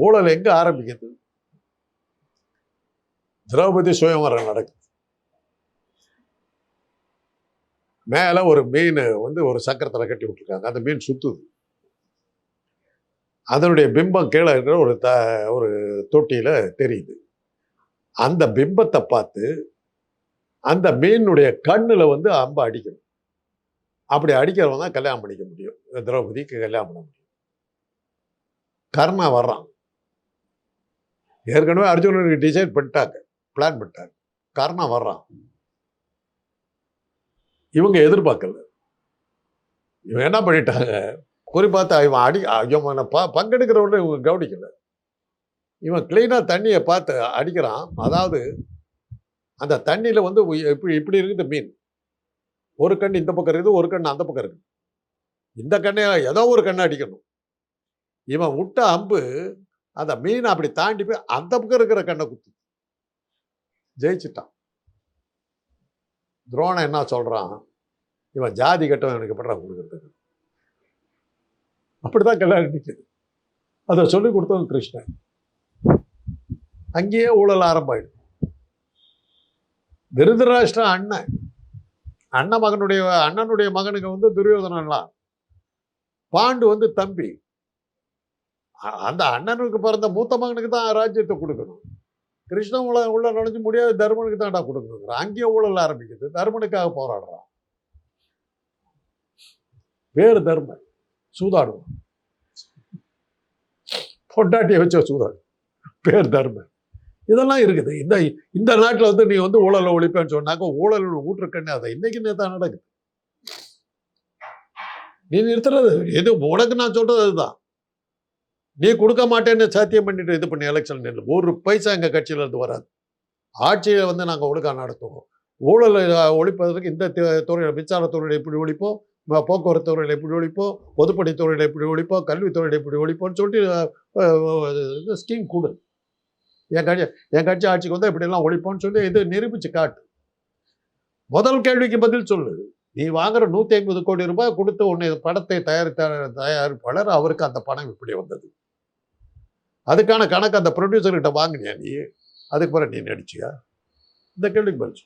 ஊழல் எங்க ஆரம்பிக்குது? திரௌபதி சுயம்வரம் நடக்குது. மேல ஒரு மீன் வந்து ஒரு சக்கரத்தில் கட்டி விட்டுருக்காங்க. அந்த மீன் சுத்துது. அதனுடைய பிம்பம் கீழே இருக்கிற ஒரு தொட்டியில தெரியுது. அந்த பிம்பத்தை பார்த்து அந்த மீனுடைய கண்ணுல வந்து அம்பை அடிக்கணும். அப்படி அடிக்கிறவன் தான் கல்யாணம் பண்ணிக்க முடியும். திரௌபதிக்கு கல்யாணம் பண்ண முடியும். கர்ணா வர்றான். ஏற்கனவே அர்ஜுனனுக்கு டிசைட் பண்ணிட்டாங்க, பிளான் பண்ணிட்டாங்க. கர்ணா வர்றான். இவங்க எதிர்பார்க்கல. இவன் என்ன பண்ணிட்டாங்க, குறிப்பாக இவன் பங்கெடுக்கிறவன இவங்க கவனிக்கல. இவன் கிளீனா தண்ணியை பார்த்து அடிக்கிறான். அதாவது அந்த தண்ணியில வந்து இப்படி இருக்குது மீன். ஒரு கண் இந்த பக்கம் இருக்குது, ஒரு கண் அந்த பக்கம் இருக்குது. இந்த கண்ணை ஏதோ ஒரு கண்ணை அடிக்கணும். இவன் விட்ட அம்பு அந்த மீனை அப்படி தாண்டி போய் அந்த பக்கம் இருக்கிற கண்ணை குத்து. ஜெயிச்சுட்டான். துரோணன் என்ன சொல்றான், இவன் ஜாதி கட்டவன் எனக்கு பண்றான் கொடுக்கறதுக்கு. அப்படிதான் கல்யாணம் நிற்குது. அதை சொல்லி கொடுத்தவன் கிருஷ்ணன். அங்கேயே ஊழல் ஆரம்பமாயிடும். திருதராஷ்டிர அண்ணனுடைய மகனுக்கு வந்து துரியோதனன்லாம், பாண்டு வந்து தம்பி. அந்த அண்ணனுக்கு பிறந்த மூத்த மகனுக்கு தான் ராஜ்யத்தை கொடுக்கணும். கிருஷ்ணன் உள்ள நுழைஞ்சு முடியாது, தர்மனுக்கு தான்டா கொடுக்கணும். அங்கேயே ஊழல் ஆரம்பிக்குது. தர்மனுக்காக போராடுறான். பேரு தர்மன். சூதாடுவான். பொண்டாட்டியை வச்ச சூதாடு. பேர் தர்மன். இதெல்லாம் இருக்குது. இந்த நாட்டில் வந்து நீ வந்து ஊழலை ஒழிப்பேன்னு சொன்னாக்க ஊழல் ஊற்றுக்கண்ணு அதை இன்னைக்கு தான் நடக்குது. நீ நிறுத்துறது எது? உனக்கு நான் சொல்றது அதுதான். நீ கொடுக்க மாட்டேன்னு சாத்தியம் பண்ணிட்டு இது பண்ணி எலெக்ஷன் நின்று ஒரு பைசா எங்கள் கட்சியில இருந்து வராது. ஆட்சியை வந்து நாங்கள் ஒழுங்கா நடத்துவோம். ஊழலை ஒழிப்பதற்கு இந்த துறையில் மின்சாரத்துறையில் எப்படி ஒழிப்போம், போக்குவரத்து துறையில் எப்படி ஒழிப்போம், பொதுப்பணித்துறையில் எப்படி ஒழிப்போம், கல்வித்துறையில் எப்படி ஒழிப்போம்னு சொல்லிட்டு ஸ்கீம் கொடு. என் கட்சி ஆட்சிக்கு வந்து இப்படிலாம் ஒழிப்போம்னு சொல்லி இது நிரூபிச்சு காட்டு. முதல் கேள்விக்கு பதில் சொல்லு. நீ வாங்குற 150 கோடி ரூபாய் கொடுத்து உன்னை படத்தை தயாரிப்பாளர், அவருக்கு அந்த பணம் இப்படி வந்தது. அதுக்கான கணக்கு அந்த ப்ரொடியூசர்கிட்ட வாங்கினியா நீ? அதுக்கு பிறகு நீ நடிச்சியா? இந்த கேள்விக்கு பதில்.